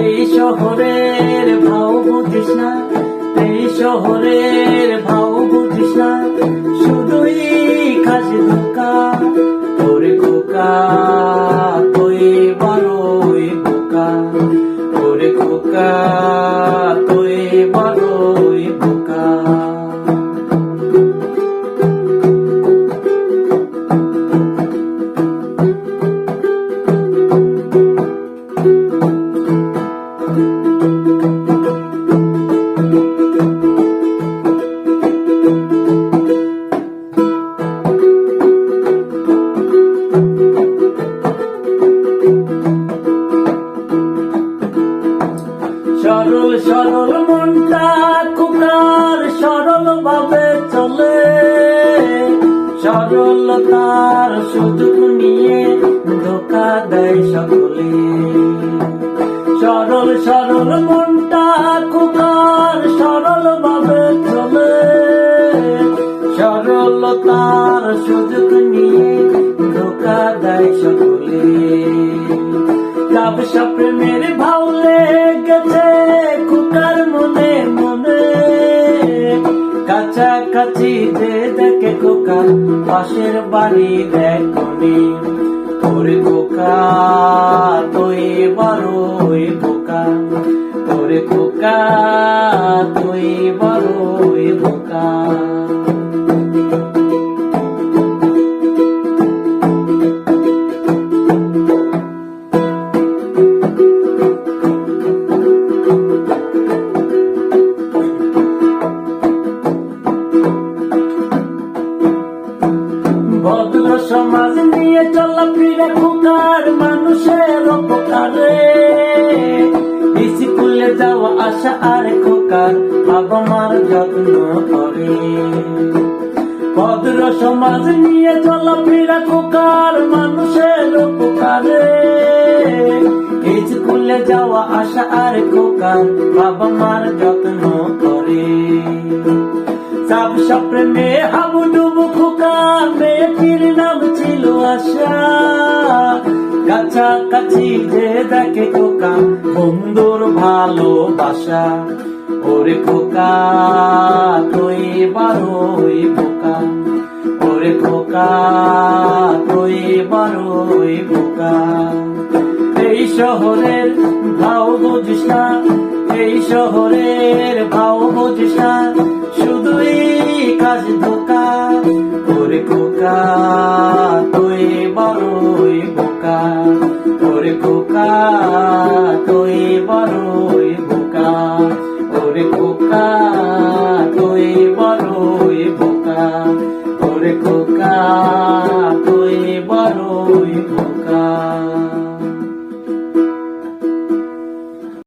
এই শহরের ভাও বুঝিস না, এই শহরের ভাও বুঝিস না, শুধুই খাস ধোকা। ওরে খোকা তুই বড়ই বোকা, ওরে খোকা তুই বড়ই বোকা। সরল সরল মনটা খোকার সরল ভাবে চলে, সরলতার সুযোগ নিয়ে ধোকা দেয় সকলে। সরল সরল মনটা খোকার সরল ভাবে চলে, সরলতার সুযোগ নিয়ে ধোকা দেয় সকলে। ব্যবসা প্রেমের ভাও লেগেছে খোকার মনে মনে, কাছাকাছি যে দেখে খোকা পাশের বাড়ি দেখনি। ওরে খোকা তুই বড়ই বোকা, ওরে খোকা তুই বড়ই বোকা। ভদ্র সমাজ নিয়ে চলাফেরা খোকার মানুষের উপকারে, স্কুলে যাওয়া আসা আর খোকার বাবা মার যত্ন করে। ভদ্র সমাজ নিয়ে চলাফেরা খোকার মানুষের উপকারে, স্কুলে যাওয়া আসা আর খোকার বাবা মার যত্ন করে। ব্যবসা প্রেমে হাবুডুবু খোকা মেয়েটির নাম ছিল আশা, কাছাকাছি যে দেখে খোকা বন্ধুর ভালোবাসা। ওরে খোকা তুই বড়ই বোকা, ওরে খোকা তুই বড়ই বোকা। এই শহরের ভাও বুঝিস না, এই শহরের ভাও বুঝিস না, শুধুই খাস ধোকা। ওরে খোকা তুই বড়ই বোকা, ওরে খোকা।